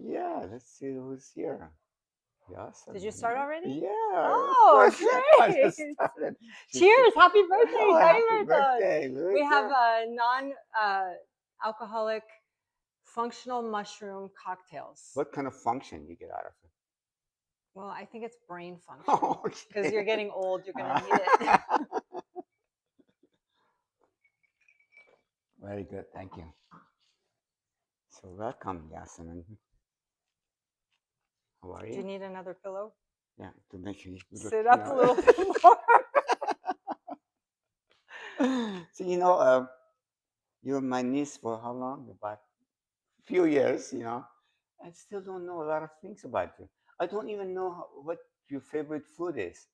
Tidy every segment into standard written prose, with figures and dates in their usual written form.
Yeah, let's see who's here. Yes, Did you start already? yeah, of Oh, course. I great. just started. Cheers. Happy birthday. Oh, Happy happy birthday. birthday. We Look have at alcoholic functional mushroom cocktails. what kind of function you get out of it. Well, I think it's brain function Oh, because okay. you're getting old. You're going to need it. Very good. Thank you. So welcome, Yasemin. How are Do you you? need another pillow? Yeah, to make sure you look, Sit up a little bit more. So you're my niece for how long? About a few years, I still don't know a lot of things about you. I don't even know what your favorite food is,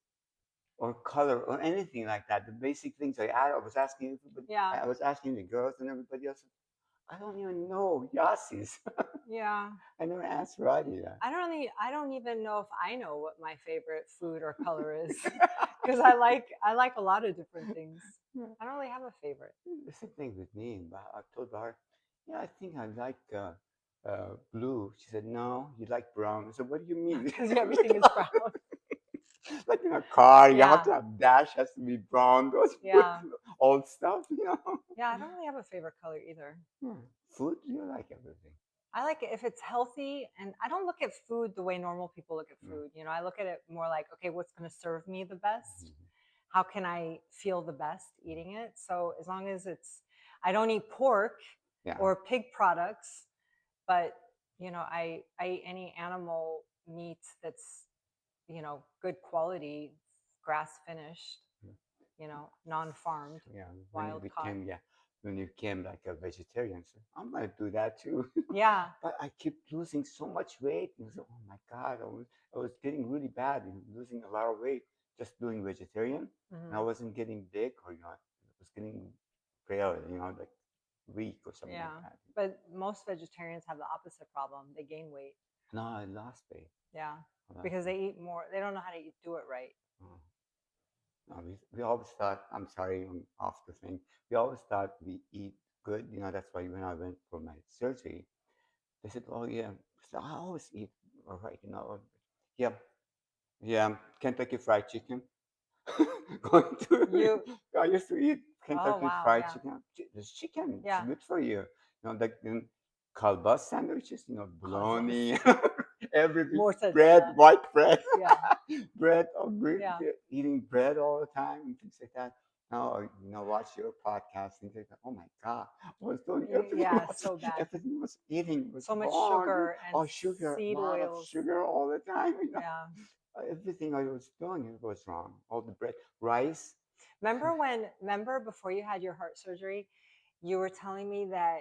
or color, or anything like that. The basic things I was asking everybody, Yeah. I was asking the girls and everybody else. I don't even know Yassi's. Yeah. I never asked Roddy that. I don't even know if I know what my favorite food or color is because I like a lot of different things. I don't really have a favorite The same thing with me. But I told her, yeah, I think I like blue. She said, no, you like brown. I said, what do you mean? because everything is brown. Like in a car, you have Yeah. to have dash has to be brown. Those Yeah. old stuff. Yeah, I don't really have a favorite color either. Food, you like everything. I like it if it's healthy, and I don't look at food the way normal people look at food. I look at it more like, okay, what's going to serve me the best? How can I feel the best eating it? So as long as I don't eat pork Yeah. or pig products, but I eat any animal meat that's good quality, grass finished, non-farmed, Yeah. wild caught. When you became like a vegetarian, so I'm gonna do that too. Yeah. But I keep losing so much weight. And so, oh my God, I was getting really bad and losing a lot of weight just doing vegetarian. And I wasn't getting big, or I was getting frail, like weak or something like Yeah. that. But most vegetarians have the opposite problem. They gain weight. No, I lost weight. Yeah. I lost Because weight. they eat more. They don't know how to do it right. Oh. No, we always thought, I'm sorry, I'm off the thing. We always thought we eat good. That's why when I went for my surgery, they said, oh, yeah. So I always eat all right. Yeah, yeah, Kentucky Fried Chicken. Going to, You I used to eat Oh Kentucky wow, Fried yeah. Chicken. This chicken, it's Yeah. good for you. Like kielbasa sandwiches, Cosmos. bologna, everything, bread, Mortadella. white bread, Yeah. bread, Yeah. eating bread all the time and things like that. Now, watch your podcast and think, oh my God, I was doing Yeah, so bad. everything was eating was So much wrong. sugar and Oh, sugar, a seed lot of oils. sugar all the time. Yeah. Everything I was doing was wrong. All the bread, rice. Remember before you had your heart surgery, you were telling me that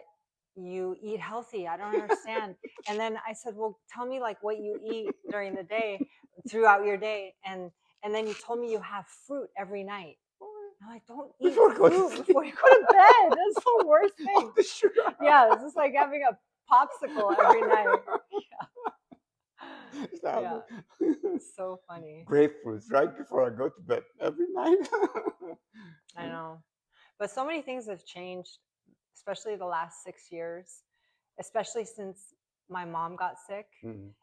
you eat healthy. I don't understand. And then I said, well, tell me like what you eat during the day, throughout your day. And then you told me you have fruit every night. I'm like, don't eat Before going to fruit sleep. before you go to bed. That's the worst All thing. the sugar. Yeah, it's just like having a popsicle every night. Yeah. So funny. Grapefruits right before I go to bed every night. I know. But so many things have changed, especially the last 6 years, especially since my mom got sick. Mhm,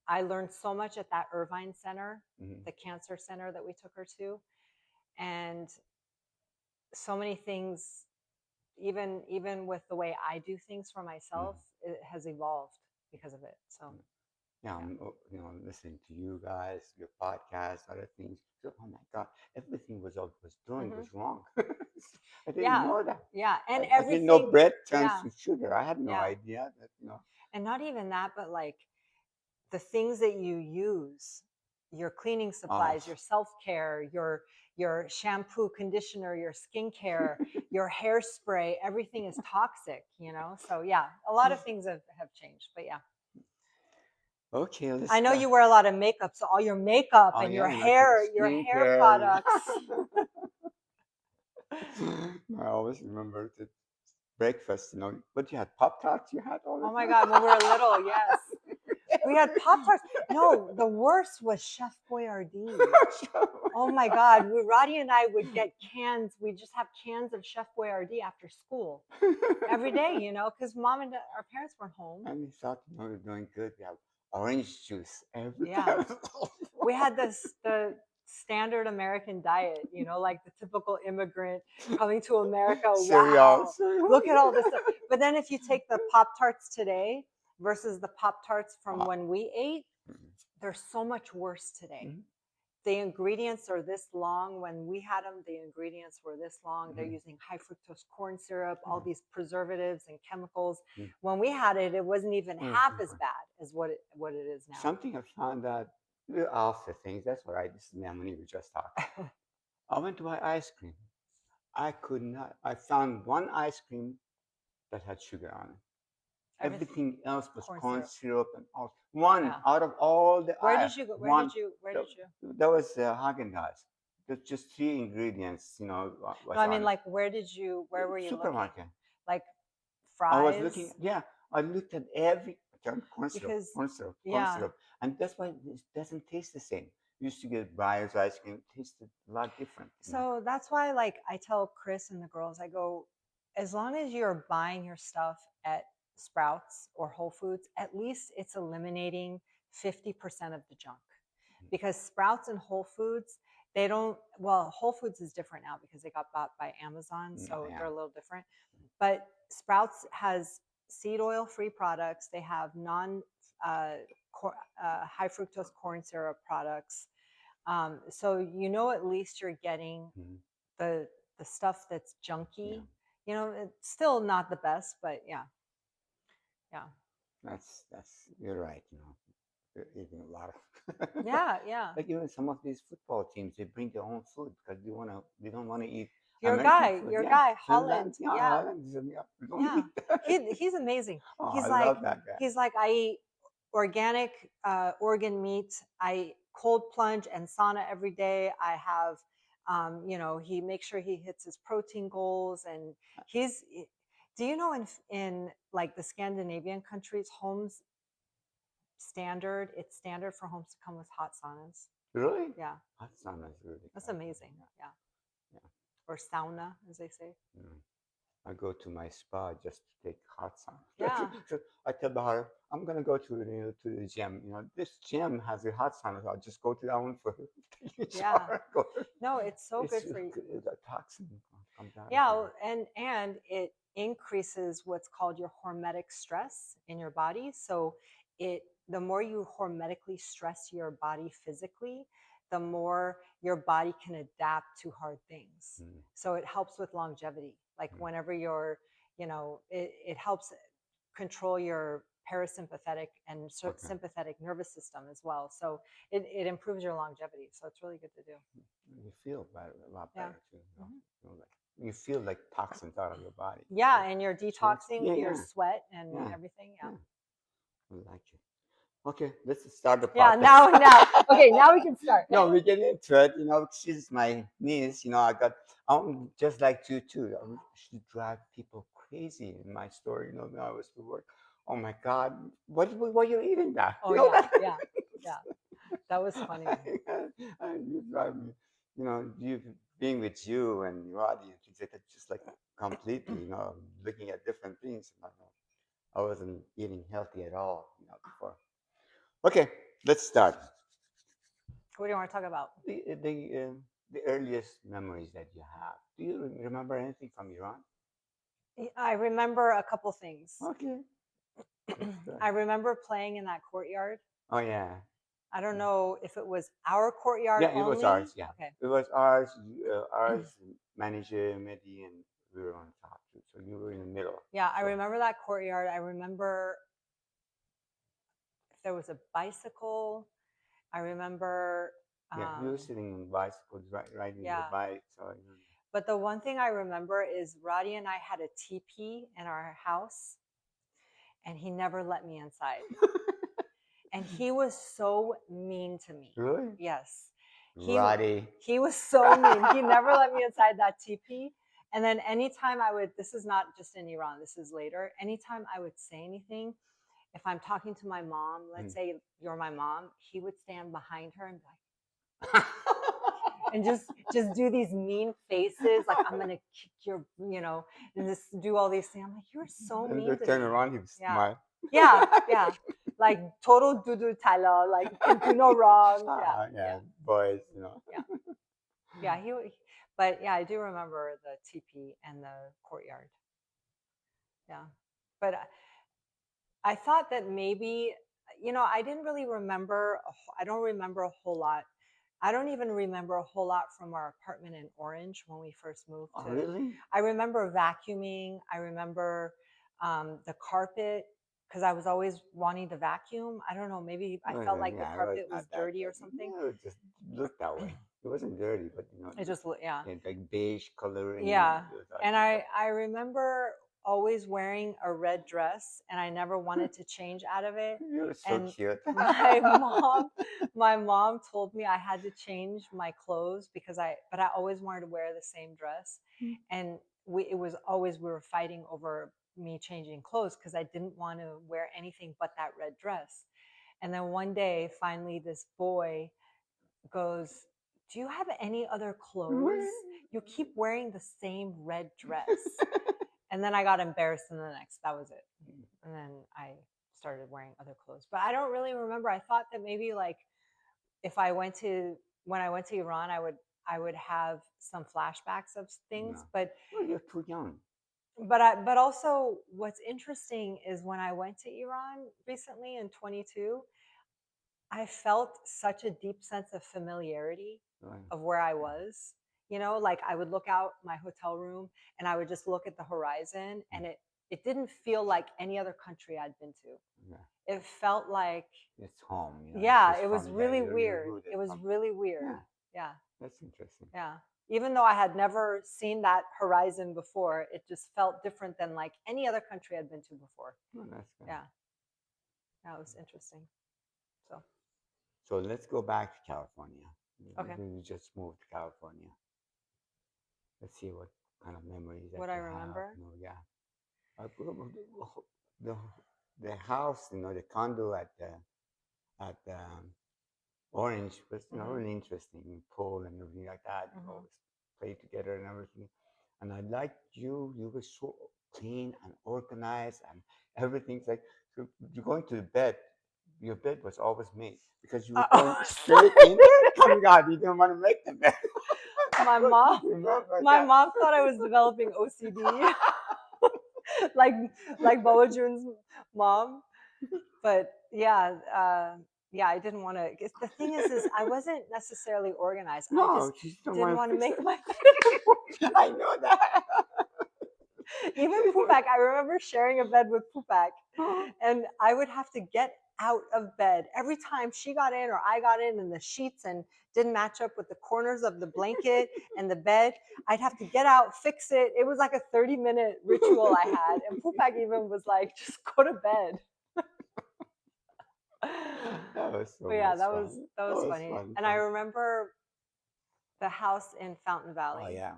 I learned so much at that Irvine Center, mhm, the cancer center that we took her to. And so many things, even with the way I do things for myself, mhm. it has evolved because of it. So Yeah, yeah. I'm listening to you guys, your podcast, other things. So, oh my God, everything was doing Hmm. was wrong. I didn't Yeah. know that. Yeah. And I didn't know everything, bread turns yeah. to sugar. I had no Yeah. idea that. And not even that, but like the things that you use, your cleaning Oh, supplies, your self-care, your shampoo, conditioner, your skincare, your hairspray, everything is toxic. So yeah, a lot of things have changed. But yeah. okay, let's I know start. you wear a lot of makeup, so all your makeup Oh and yeah, my your hair skincare. products. I always remember the breakfast. But you had Pop Tarts. You had all the Oh my time. God, when we were little, yes. We had Pop Tarts. No, the worst was Chef Boyardee. Oh my God. Roddy and I would get cans. We'd just have cans of Chef Boyardee after school every day, because mom and our parents weren't home. And we thought, we're doing good. We have orange juice every Yeah. time. We had the standard American diet, like the typical immigrant coming to America. Cereal, Wow, cereal. look at all this stuff. But then if you take the Pop Tarts today versus the Pop Tarts from when we ate, they're so much worse today. Mhm. The ingredients are this long. When we had them, the ingredients were this long. They're using high fructose corn syrup, all these preservatives and chemicals. When we had it, it wasn't even half as bad as what it is now. Something I found out after things. That's all right. This is Mehmooni we just talked. I went to buy ice cream. I could not. I found one ice cream that had sugar on it. Everything else was corn syrup and all. One out of all the Where did you go? Where did you? That was Haagen-Dazs. There's just three ingredients, was No, I on mean, it. like, where were you looking? Supermarket. Like I was fries? looking. Yeah, I looked at every corn syrup, Because corn syrup, corn yeah, syrup, and that's why it doesn't taste the same. You used to get Breyer's ice cream; it tasted a lot different. so that's why, like, I tell Chris and the girls, I go, as long as you're buying your stuff at Sprouts or Whole Foods, at least it's eliminating 50% of the junk. Because Sprouts and Whole Foods, they don't, well, Whole Foods is different now because they got bought by Amazon, so they're a little different. But Sprouts has seed oil free products. They have non high fructose corn syrup products. So at least you're getting the the stuff that's junky. It's still not the best, but yeah. That's you're right. You're eating a lot of. Yeah. Like even some of these football teams, they bring their own food because they don't want to eat Your American guy, food. your Yeah, guy, Finland. Holland. Yeah, Yeah. Holland. Yeah, we don't Yeah. eat that. He's amazing. Oh, He's I like love that guy. he's like I eat organic organ meat. I cold plunge and sauna every day. I have he makes sure he hits his protein goals, and he's do you know in like the Scandinavian countries, it's standard for homes to come with hot saunas. Really? Yeah. Hot sauna is really That's good. amazing. Yeah. Yeah. Or sauna, as they say. I go to my spa just to take hot sauna. Yeah. So I tell Bahar, I'm gonna go to the gym. This gym has a hot sauna. So I'll just go to that one for yeah. No, it's so good for you. The toxin comes out. Yeah, and it increases what's called your hormetic stress in your body. So the more you hormetically stress your body physically, the more your body can adapt to hard things. So it helps with longevity. Like whenever it helps control your parasympathetic and sympathetic nervous system as well. So it improves your longevity. So it's really good to do. You feel better, a lot better too. You feel like toxins out of your body. Yeah, and you're detoxing your sweat and everything. Yeah. I like it. Okay, let's start the podcast. Yeah, now we can start. No, we get into it. She's my niece. I'm just like you too. I used to drive people crazy in my story. When I was to work. Oh my God, what were you eating that? Oh yeah. That was funny. You drive me. You being with you and Roddy and things like that, just like completely. Looking at different things. I wasn't eating healthy at all. Before. Okay, let's start. What do you want to talk about? The earliest memories that you have. Do you remember anything from Iran? I remember a couple things. Okay. I remember playing in that courtyard. Oh yeah. I don't know if it was our courtyard. Yeah, it was ours. Yeah. Okay. It was ours. Ours manager Mehdi, and we were on top too. So you were in the middle. Yeah, I remember that courtyard. I remember if there was a bicycle. I remember. Yeah, we were sitting on bicycles, riding the bike. So. But the one thing I remember is Roddy and I had a teepee in our house, and he never let me inside. And he was so mean to me. Really? Yes. Roddy. He was so mean. He never let me inside that teepee. And then anytime this is not just in Iran, this is later, anytime I would say anything, if I'm talking to my mom, let's say you're my mom, he would stand behind her and be like, and just do these mean faces, like I'm gonna kick your, and just do all these things. I'm like, you're so Then mean they to turn me. around, he Yeah, smile. yeah, yeah. Like total dudu tala, like can do no wrong. Yeah, Yeah, yeah, boys, yeah, yeah. But yeah, I do remember the teepee and the courtyard. Yeah, but I thought that maybe, I didn't really remember. I don't remember a whole lot. I don't even remember a whole lot from our apartment in Orange when we first moved Oh, to. really? I remember vacuuming. I remember the carpet because I was always wanting to vacuum. I don't know. Maybe I felt like the Yeah, it was carpet was not that dirty or dirty. something. Yeah, it just looked that way. It wasn't dirty, but It just, yeah. it like beige coloring. Yeah. It was And ugly, I remember always wearing a red dress and I never wanted to change out of it. you were so And cute. my mom my mom told me I had to change my clothes but I always wanted to wear the same dress. And it was always we were fighting over me changing clothes because I didn't want to wear anything but that red dress. And then one day finally this boy goes, "Do you have any other clothes? You keep wearing the same red dress." And then I got embarrassed in the next. That was it. And then I started wearing other clothes. But I don't really remember. I thought that maybe like if I went to when I went to Iran, I would have some flashbacks of things. No. Well, you're too young. But also what's interesting is when I went to Iran recently in 22, I felt such a deep sense of familiarity Right. of where I was. Like I would look out my hotel room and I would just look at the horizon and it didn't feel like any other country I'd been to. Yeah. It felt like, It's home, it's yeah, just it was from there. really You're weird. rooted It was from. really weird. Yeah, Yeah. that's interesting. Yeah. Even though I had never seen that horizon before, it just felt different than like any other country I'd been to before. Oh, that's good. Yeah. That was interesting. So, So let's go back to California. okay. We just moved to California. Let's see what kind of memories that What I you have. remember. Yeah. The the house, the condo at Orange was really interesting. Pool and everything like that. We always played together and everything. And I liked you. You were so clean and organized and everything's like so you're going to bed. Your bed was always made because you were going straight in there. Oh my God, you didn't want to make the bed. my mom Remember my that? mom thought I was developing OCD, like Boa Jun's mom. But yeah, yeah, I didn't want to. The thing is I wasn't necessarily organized. I just No, you just don't didn't want to want to fix make it. my I know that. even Pupak. I remember sharing a bed with Pupak, and I would have to get out of bed every time she got in or I got in, and the sheets and didn't match up with the corners of the blanket and the bed. I'd have to get out, fix it. It was like a 30-minute ritual I had, and Pupak even was like, "Just go to bed." That was so But yeah, much that was fun. that That was was funny. fun, And I fun. remember the house in Fountain Oh Valley. yeah.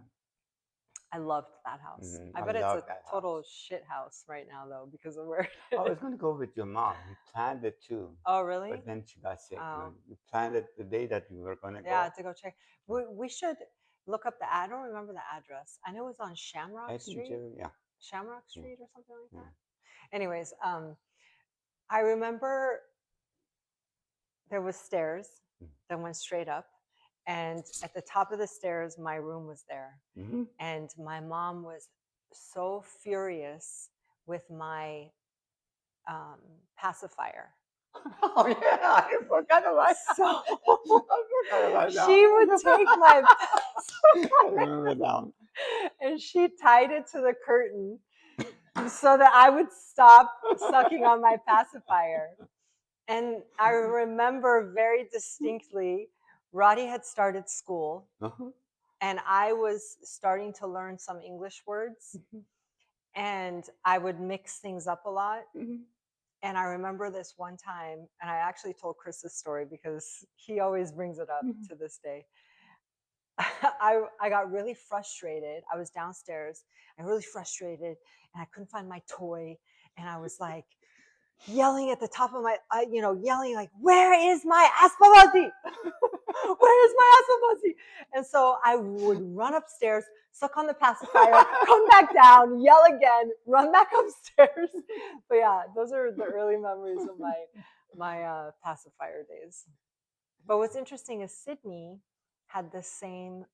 I loved that house. I I bet it's love a that house. total shit house right now though because of where I it was is. going to go with your mom. We planned it too, Oh, really? but then she got sick. Oh, We planned it the day that we were going to yeah, go. to go check. We should look up I don't remember the address. I know it was on Shamrock I think Street, Jerry, yeah, Shamrock yeah, Street or something like yeah. that. Anyways, I remember there was stairs that went straight up, and at the top of the stairs my room was there. Mm-hmm. And my mom was so furious with my um, pacifier. Oh yeah, I forgot about So that. I forgot about she would take my that. I remember that one. and she tied it to the curtain so that I would stop sucking on my pacifier. And I remember very distinctly, Roddy had started school Uh-huh. and I was starting to learn some English words, and I would mix things up a lot. And I remember this one time, and I actually told Chris this story because he always brings it up to this day. I got really frustrated. I was downstairs and really frustrated, and I couldn't find my toy. And I was like, yelling at the top of my, yelling like, "Where is my aspabazi? Where is my aspabazi?" And so I would run upstairs, suck on the pacifier, come back down, yell again, run back upstairs. But yeah, those are the early memories of my pacifier days. But what's interesting is Sydney had the same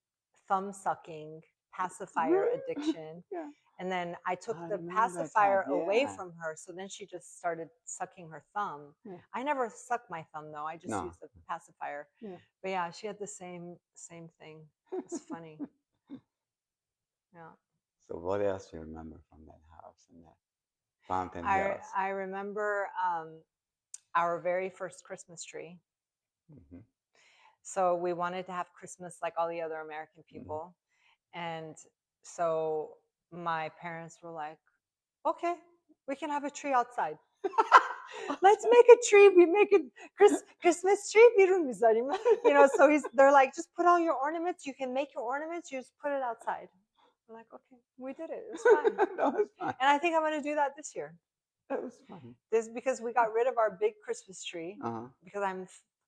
thumb sucking pacifier Really? addiction. Yeah. And then I took I the remember that. pacifier away Yeah. from her. So then she just started sucking her thumb. Yeah. I never sucked my thumb though. I just No. used the pacifier. Yeah. But yeah, she had the same thing. It's funny. Yeah. So what else do you remember from that house and that Fountain I Hills? I remember our very first Christmas tree. Mm-hmm. So we wanted to have Christmas like all the other American Mm-hmm. people. And so my parents were like, okay, we can have a tree outside. Let's make a tree. We make a Christmas tree. So they're like, just put all your ornaments. You can make your ornaments. You just put it outside. We're like, okay, we did it. It was fun. That was fun. And I think I'm going to do that this year. That was fun. This is because we got rid of our big Christmas tree Uh-huh. because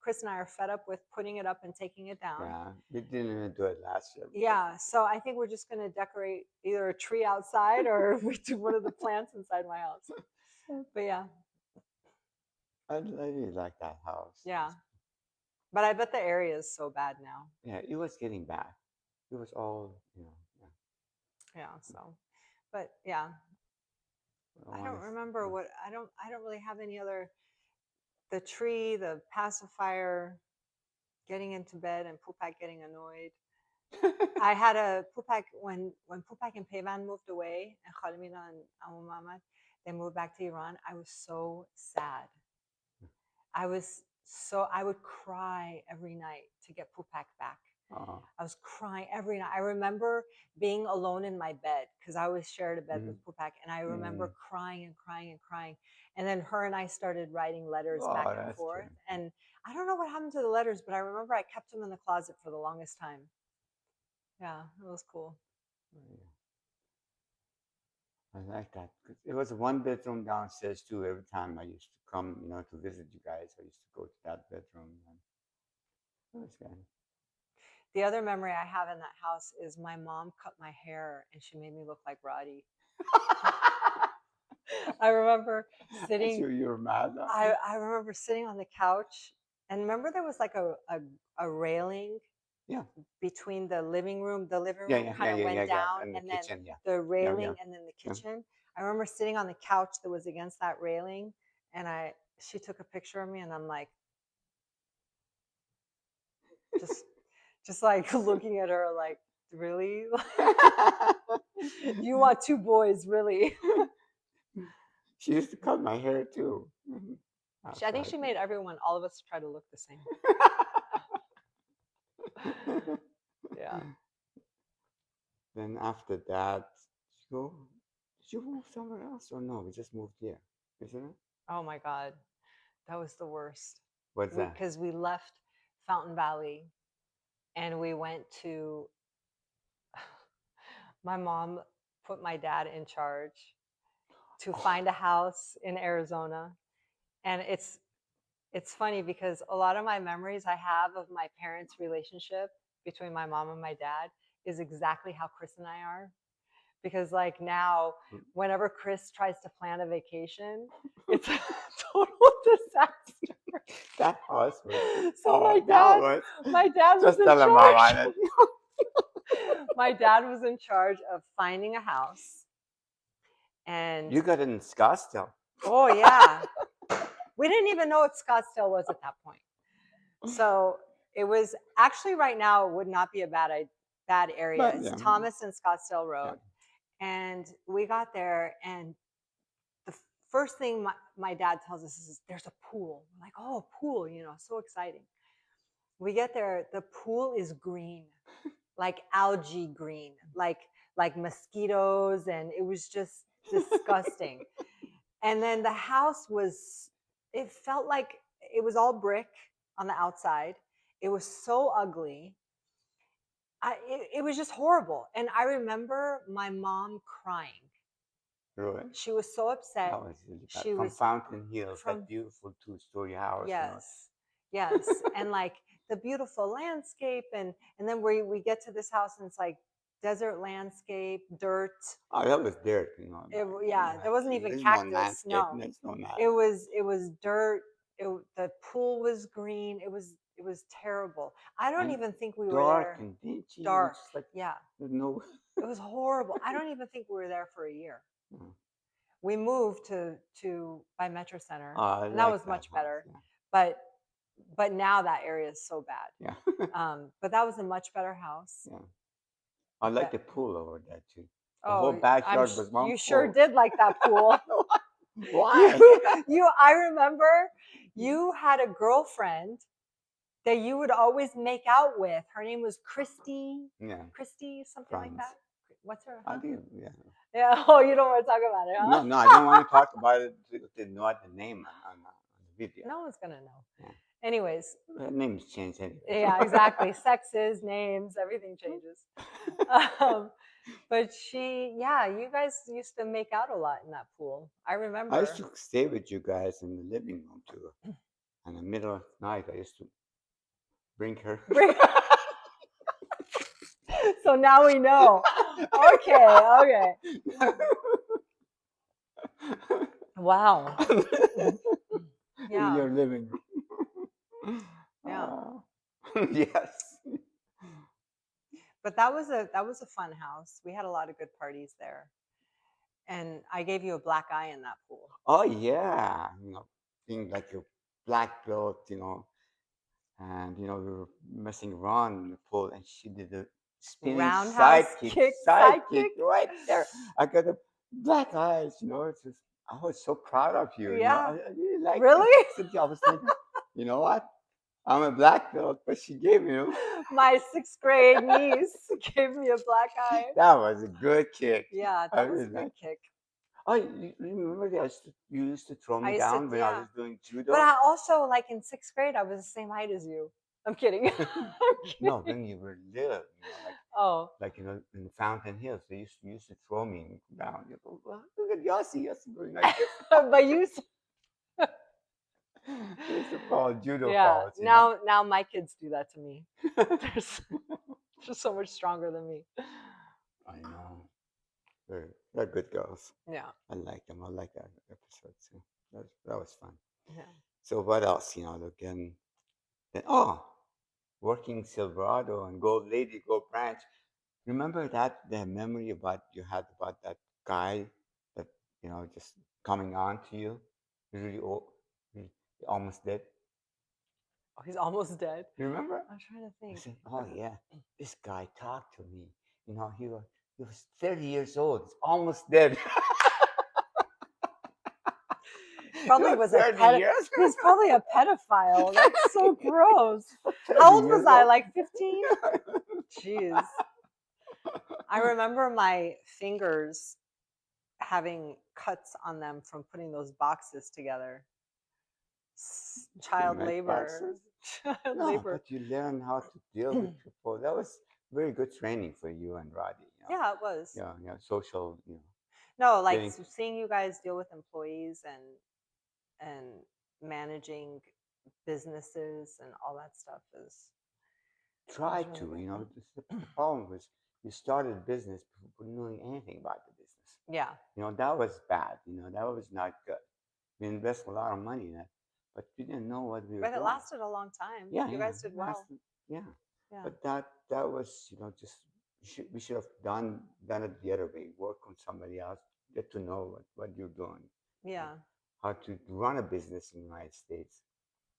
Chris and I are fed up with putting it up and taking it down. Yeah, we didn't even do it last year. Yeah, so I think we're just going to decorate either a tree outside or we do one of the plants inside my house. But yeah. I really like that house. Yeah. But I bet the area is so bad now. Yeah, it was getting bad. It was all, yeah. Yeah, so but yeah. I don't remember what I don't really have any other the tree, the pacifier, getting into bed and Pupak getting annoyed. I had a Pupak when Pupak and Pevan moved away and Khalimina and Amu Mamat, they moved back to Iran. I was so sad. I would cry every night to get Pupak back. I was crying every night. I remember being alone in my bed because I always shared a bed with Pupak, and I remember crying and crying and crying. And then her and I started writing letters back and forth. True. And I don't know what happened to the letters, but I remember I kept them in the closet for the longest time. Yeah, it was cool. Yeah. I like that. It was a one bedroom downstairs too. Every time I used to come, to visit you guys, I used to go to that bedroom. And it was good. The other memory I have in that house is my mom cut my hair and she made me look like Roddy. I remember sitting. Sure you were mad. I remember sitting on the couch, and remember there was like a railing. Yeah. Between the living room kind of went down, and then kitchen, the railing, and then the kitchen. I remember sitting on the couch that was against that railing, and she took a picture of me, and I'm like, just like looking at her, like, really? You want two boys, really? She used to cut my hair too. I think she made all of us try to look the same. Yeah. Then after that, did you move somewhere else or no? We just moved here, isn't it? Oh my God, that was the worst. What's that? Because we left Fountain Valley, and we went to. My mom put my dad in charge to find a house in Arizona, and it's funny because a lot of my memories I have of my parents' relationship between my mom and my dad is exactly how Chris and I are. Because like now, whenever Chris tries to plan a vacation, it's a total disaster. That house was. So my dad was in charge. My dad was in charge of finding a house. And you got it in Scottsdale. Oh yeah. We didn't even know what Scottsdale was at that point. So it was actually right now it would not be a bad area. It's Thomas and Scottsdale Road. Yeah. And we got there, and the first thing my dad tells us is there's a pool. We're like, oh, a pool, so exciting. We get there, the pool is green, like algae green, like mosquitoes, and it was just disgusting. And then the house it felt like it was all brick on the outside. It was so ugly. It was just horrible. And I remember my mom crying Really? She was so upset. That was really bad. She From was Fountain Hills, that from beautiful two-story house, yes, yes, and like the beautiful landscape, and then we get to this house and it's like desert landscape, dirt. Oh, that was dirt, Yeah, there wasn't even There's no cactus. landscape. No, There's no that. it was dirt. The pool was green. It was terrible. I don't And even think we were dark there. and dingy. It was Dark. just like Yeah, there's no. it was horrible. I don't even think we were there for a year. Oh, We moved to by Metro Center, I and that like was that much house. better. But but now that area is so bad. Yeah, yeah, But that was a much better house. yeah. I like That the pool over there too. The whole oh, backyard was one you sure pool. did like that pool. You Why? I remember you had a girlfriend that you would always make out with. Her name was Yeah, Christy, something like friends. that. What's her? I Huh? think, yeah. Yeah. Oh, you don't want to talk about it, No, huh? no, I don't want to talk about it to know the name on the video. No one's gonna know. Yeah. Anyways, The names change anyway. yeah, exactly. Sexes, names, everything changes. Um, but yeah, you guys used to make out a lot in that pool. I I used remember. to stay with you guys in the living room too. In the middle of the night, I used to bring her. So now we know. Okay, okay. Wow. In Yeah, your living room. yeah. Yes. But that was a fun house. We had a lot of good parties there. And I gave you a black eye in that pool. Oh yeah. Being like a black belt, and we were messing around in the pool, and she did a spinning Roundhouse kick, sidekick sidekick. right there. I got a black eyes. It's just I was so proud of you. Yeah. I really like it. Really? So I was thinking, you know what? I'm a black belt, but she gave me My sixth grade niece gave me a black eye. that was a good kick. Yeah, I that was a really good like. kick. Oh, you remember you used to throw I me used to, down when I yeah. was doing But judo? I also, like in sixth grade, I was the same height as you. I'm kidding. I'm No, kidding. when you were little, Oh, like in Fountain Hills, they used to throw me down. You go, "Well, look at Yassi, Yassi going like this." but you, They used to call judo yeah. falls. Now my kids do that to me. They're they're so much stronger than me. I know. They're good girls. Yeah, I like them. I like that episode too. That was fun. yeah. So what else? Again, then working Silverado and Gold Lady, Gold Branch. Remember the memory about you had about that guy that just coming on to you, really old, really almost dead. Oh, he's almost dead. You remember? I'm trying to I think. said, "Oh yeah, this guy talked to me. He was 30 years old. He's almost dead. He Probably was was 30 years. he was probably a pedophile. That's so gross. How 30 old was years I? old. Like 15? Jeez. I remember my fingers having cuts on them from putting those boxes together. You Child make labor. boxes? Child No, labor. but you learn how to deal with people. That was very good training for you and Roddy. Yeah, it was. Yeah, yeah, social. No, like Getting seeing you guys deal with employees and managing businesses and all that stuff try is really to. good. The problem was you started a business before knowing anything about the business. Yeah. That was bad. That was not good. We invest a lot of money in it, but we didn't know what we were But it doing. lasted a long time. Yeah, You yeah, guys did that's well. yeah. Yeah. But that was just we should have done it the other way. Work on somebody else, get to know what you're doing, you know, Yeah. how to run a business in the United States,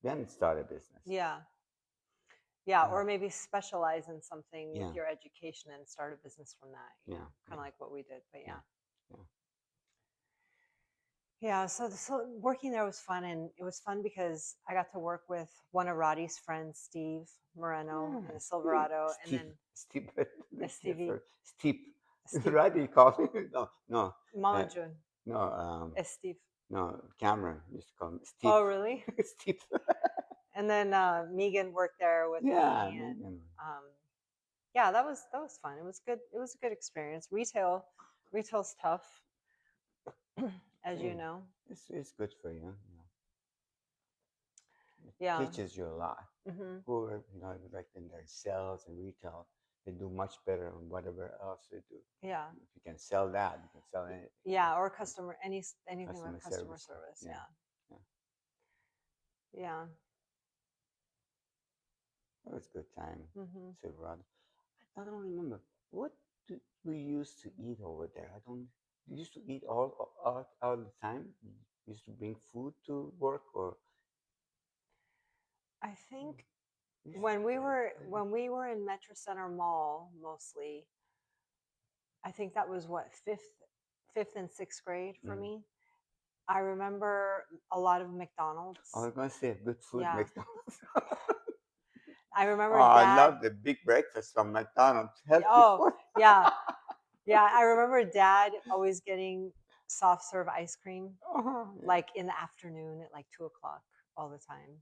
then start a business. Yeah. Yeah. Yeah, Or maybe specialize in something with yeah, your education and start a business from that, yeah, kind yeah, of like what we did. But yeah, yeah. yeah. Yeah. So working there was fun. And it was fun because I got to work with one of Roddy's friends, Steve Moreno, Yeah, in the Silverado. And then Steve, yes, Stevie, sir. Steve, Steve, right? You call me? No, no, Mama uh, June, no, Steve. no. Cameron used to call me Steve. Oh, really? Steve. And then Megan worked there with Yeah, me. And Megan. yeah, that was fun. It was good. It was a good experience. Retail's tough. as you Hey, know. it's good for you. You know, it Yeah. teaches you a lot. Hmm. Who are, like in their sales and retail, they do much better on whatever else they do. Yeah. If you can sell that, you can sell anything. Yeah. Or anything with Customer customer service. service. Yeah, Yeah. yeah. Yeah. It was a good time, Hmm. Silverado. I don't remember what did we used to eat over there. I don't. You used to eat all the time. You used to bring food to work, or I think you used when we to, were when we were in Metro Center Mall mostly, I think that was what fifth and sixth grade for mm. me. I remember a lot of I McDonald's. was gonna say good food, Yeah. McDonald's. I Oh, remember I dad. love the big breakfast from McDonald's. Healthy Oh, food. yeah. Yeah. I remember dad always getting soft serve ice cream Yeah. like in the afternoon at like 2 o'clock all the time.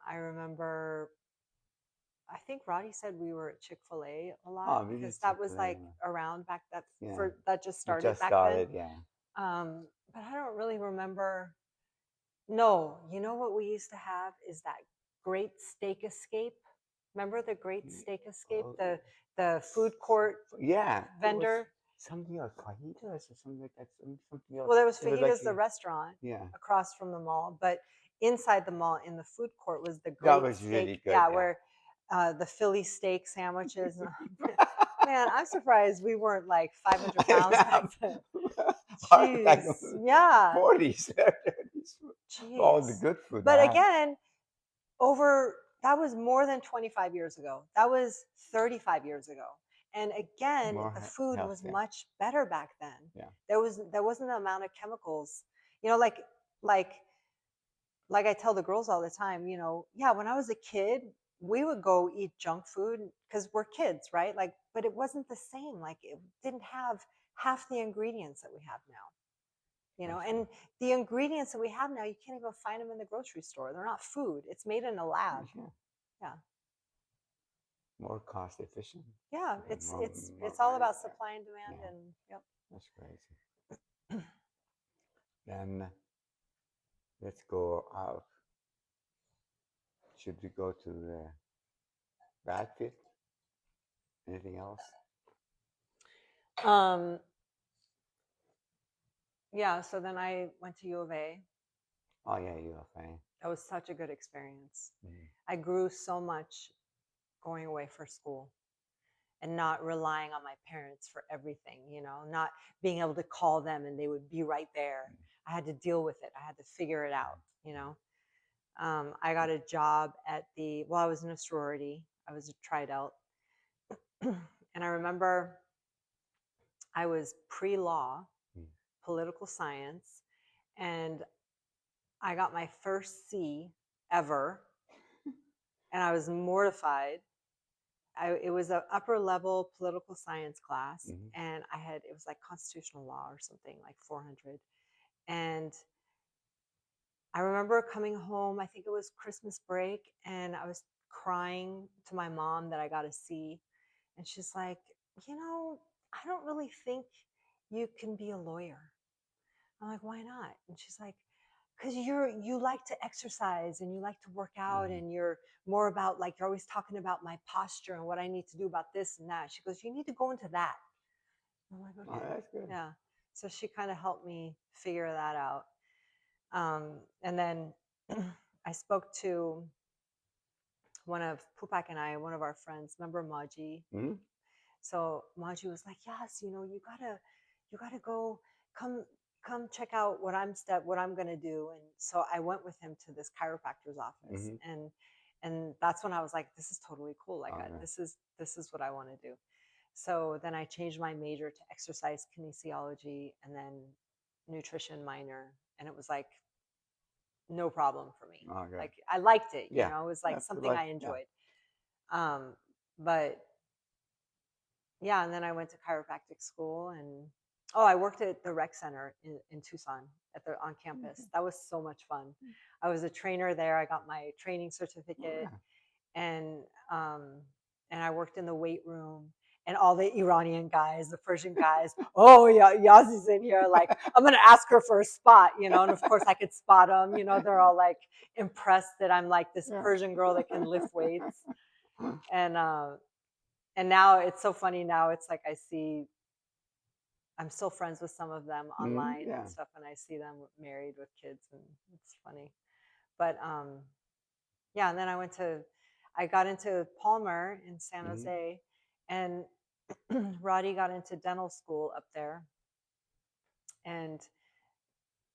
I remember, I think Roddy said we were at Chick-fil-A a lot Oh, we because did that was Chick-fil-A. like around back Yeah, that just we started just back then. started. Yeah. But I don't really remember. No, you know what we used to have is that Great Steak Escape. Remember the Great Mm, Steak Escape, oh, the food court yeah, it was vendor. something else, fajitas or something like that. Something else. Well, there was It was like Fajitas, the restaurant yeah, across from the mall, but inside the mall in the food court was the that Great was Steak. really good. Yeah, Yeah. where the Philly steak sandwiches. Man, I'm surprised we weren't like 500 pounds back then. Like Jeez. Yeah. 40s, 30s. All the Jeez. good food But I had. again, over that was more than 25 years ago. That was 35 years ago. And again, More the food health. was Yeah. much better back then. Yeah. There wasn't the amount of chemicals. You know, like like I tell the girls all the time, yeah, when I was a kid, we would go eat junk food because we're kids, right? Like, but it wasn't the same. Like, it didn't have half the ingredients that we have now. That's And the ingredients that we have now, you can't even find them in the grocery store. They're not food, it's made in a lab. right. Yeah. Yeah. More cost efficient. Yeah. And more It's all money. about supply and demand. Yeah. And yep. That's crazy. Then let's go out. Should we go to the Bradford? Anything else? Um, yeah. So then I went to U of A. Oh yeah, you are fine. That was such a good experience. Mm. I grew so much going away for school and not relying on my parents for everything, not being able to call them and they would be right there. I had to deal with it. I had to figure it out. I got a job I was in a sorority. I was a tried-out. And I remember I was pre-law, Mm. political science, and I got my first C ever. And I was mortified. It was an upper level political science class, Mm-hmm. and it was like constitutional law or something like 400. And I remember coming home, I think it was Christmas break, and I was crying to my mom that I got a C. And she's like, I don't really think you can be a lawyer. I'm like, why not? And she's like, because you like to exercise and you like to work out Mm-hmm. and you're more about like you're always talking about my posture and what I need to do about this and that. She goes, you need to go into that. I'm like, Oh, okay, that's good. yeah. So she kind of helped me figure that out. And then I spoke to one of Pupak and I, one of our friends, remember Maji? Mm-hmm. So Maji was like, yes, you gotta go, come, come check out what I'm gonna do. And so I went with him to this chiropractor's office, Mm-hmm. and that's when I was like, this is totally cool. Like, Okay. this is what I want to do. So then I changed my major to exercise kinesiology and then nutrition minor, and it was like no problem for me. Okay. Like I liked it, Yeah. it was like That's something like I yeah. enjoyed. But yeah, and then I went to chiropractic school, and I worked at the rec center in Tucson on campus. That was so much fun. I was a trainer there. I got my training Oh certificate, yeah. and um, and I worked in the weight room. and all the Iranian guys, the Persian guys. Oh, yeah, Yazi's in here. Like, I'm gonna ask her for a spot, you know. And of course, I could spot them. You know, they're all like impressed that I'm like this Yeah. Persian girl that can lift weights. And now it's so funny. Now it's like I see. I'm still friends with some of them online and Yeah. stuff, and I see them married with kids, and it's funny. But yeah, and then I got into Palmer in San Jose, and Roddy got into dental school up there, and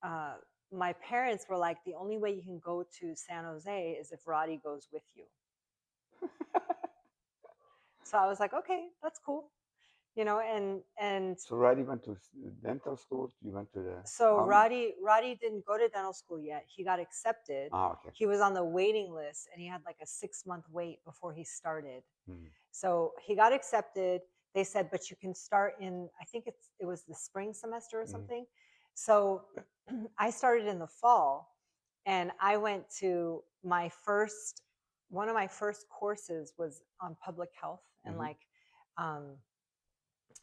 uh, my parents were like, the only way you can go to San Jose is if Roddy goes with you. So I was like, okay, that's cool, you know, and So Roddy went to dental school. You went to the so Palmer. Roddy didn't go to dental school yet. He got accepted. Ah, okay. He was on the waiting list, and he had like a 6-month wait before he started. Mm. So he got accepted. They said, but you can start in, I think it was the spring semester or something. So I started in the fall, and I went to one of my first courses was on public health, and like um,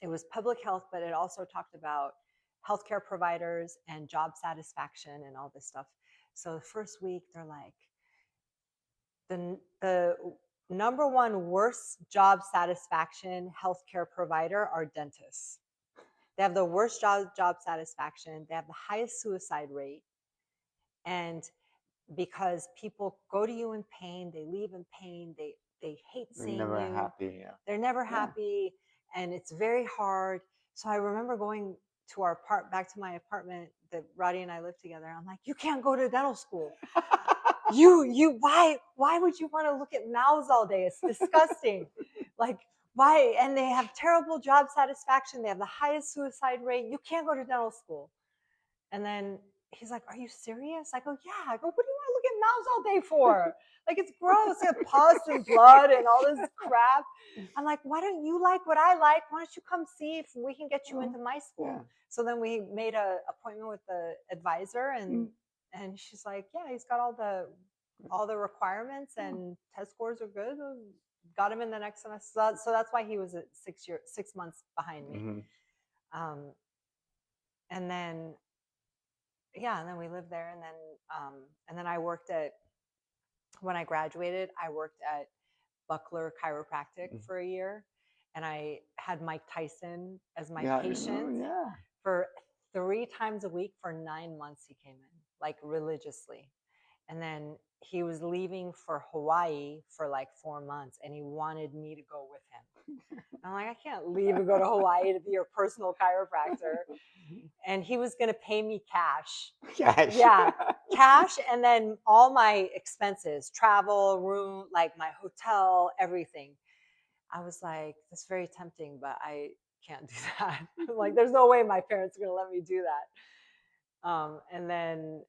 it was public health, but it also talked about healthcare providers and job satisfaction and all this stuff. So the first week, they're like, the number one worst job satisfaction healthcare provider are dentists. They have the worst job satisfaction. They have the highest suicide rate. And because people go to you in pain, they leave in pain, they hate They're seeing never you, happy. Yeah. they're never Yeah. happy, and it's very hard. So I remember going to back to my apartment that Roddy and I lived together. I'm like, you can't go to dental school. Why would you want to look at mouths all day? It's disgusting. Like, why? And they have terrible job satisfaction. They have the highest suicide rate. You can't go to dental school. And then he's like, are you serious? I go, yeah. I go, what do you want to look at mouths all day for? Like, it's gross. They have pus and blood and all this crap. I'm like, why don't you like what I like? Why don't you come see if we can get you into my school? Yeah. So then we made an appointment with the advisor, and she's like, yeah, he's got all the requirements and test scores are good. Got him in the next semester. So that's why he was at 6 months behind me. Um, and then yeah, and then we lived there, and then I worked at when I graduated, I worked at Buckler Chiropractic for a year, and I had Mike Tyson as my patient for 3 times a week for 9 months. He came in like religiously, and then he was leaving for Hawaii for like 4 months, and he wanted me to go with him. I'm like, I can't leave and go to Hawaii to be your personal chiropractor. And he was going to pay me cash. Cash. Yeah, cash, and then all my expenses, travel, room, like my hotel, everything. I was like, that's very tempting, but I can't do that. Like, there's no way my parents are going to let me do that. And then,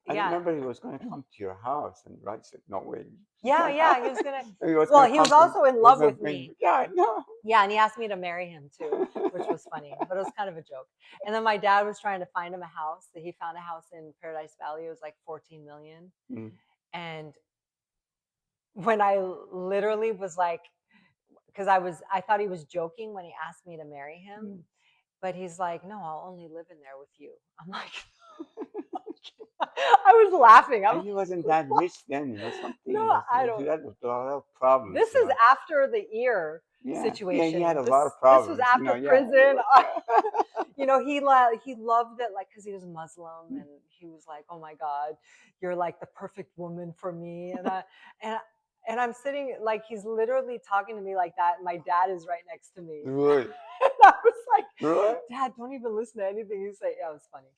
I yeah. remember he was going to come to your house, and Rod said, "No way." Yeah, he was gonna. He was Well, gonna he was come also in love with me. Yeah, I know. Yeah, and he asked me to marry him too, which was funny, but it was kind of a joke. And then my dad was trying to find him a house. That he found a house in Paradise Valley. It was like 14 million. And when I literally was like, because I thought he was joking when he asked me to marry him, but he's like, no, I'll only live in there with you. I'm like, I was laughing. And he wasn't that rich then, something. No, I He don't. had a lot of problems. This is after the ear situation. Yeah, he had a this, lot of problems. This was after prison. He loved it, like, because he was Muslim, and he was like, "Oh my God, you're like the perfect woman for me." And I'm sitting, like, he's literally talking to me like that. And my dad is right next to me. Really? And I was like, Really? Dad, don't even listen to anything you say. Yeah, it was funny.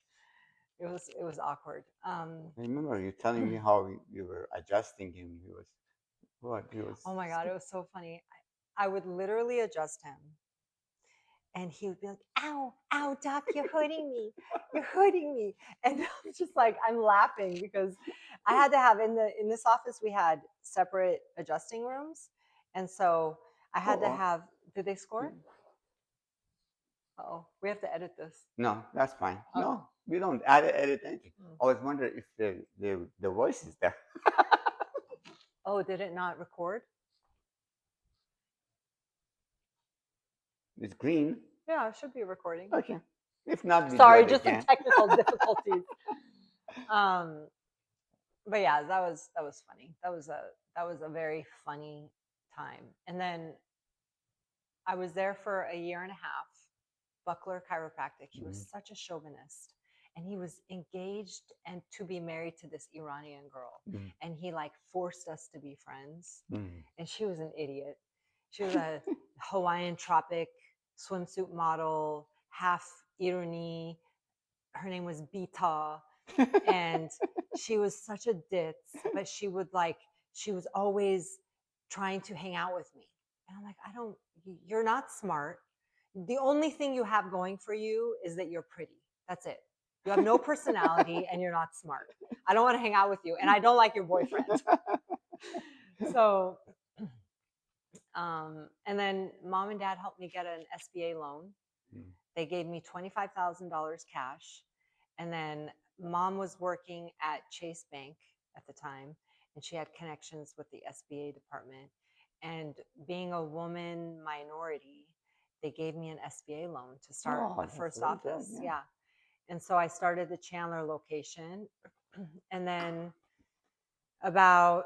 It was awkward. I remember you telling me how you were adjusting him. He was what? He was. Oh my God, it was so funny. I would literally adjust him, and he would be like, ow, ow, doc, you're hurting me. You're hurting me. And I'm just like, I'm laughing because I had to have in this office, we had separate adjusting rooms. And so I had to have, did they score? Oh, we have to edit this. No, that's fine. No, we don't edit anything. I was wondering if the voice is there. Oh, did it not record? It's green. Yeah, it should be recording. Okay. If not, we do Sorry, it just some again. technical difficulties. Um, but yeah, that was funny. That was a very funny time. And then I was there for a year and a half. Buckler Chiropractic. He was Mm, such a chauvinist, and he was engaged and to be married to this Iranian girl, mm, and he like forced us to be friends. mm. And she was an idiot. She was a Hawaiian tropic swimsuit model, half Irani. Her name was Bita, and she was such a ditz, but she was always trying to hang out with me. And I'm like, I don't, you're not smart. The only thing you have going for you is that you're pretty. That's it. You have no personality and you're not smart. I don't want to hang out with you. And I don't like your boyfriend. So, and then mom and dad helped me get an SBA loan. Mm. They gave me $25,000 cash. And then mom was working at Chase Bank at the time, and she had connections with the SBA department. And being a woman minority, they gave me an SBA loan to start Oh, a that's first really good. office. Yeah. Yeah. And so I started the Chandler location. And then about,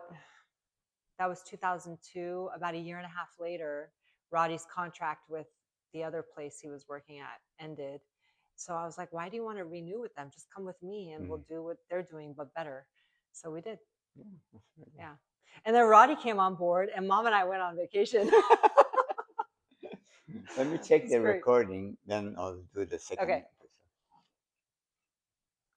that was 2002, about a year and a half later, Roddy's contract with the other place he was working at ended. So I was like, why do you want to renew with them? Just come with me and Mm. we'll do what they're doing, but better. So we did. Yeah, that's really good. Yeah. And then Roddy came on board and mom and I went on vacation. Let me check It's the great. recording, then I'll do the second Okay.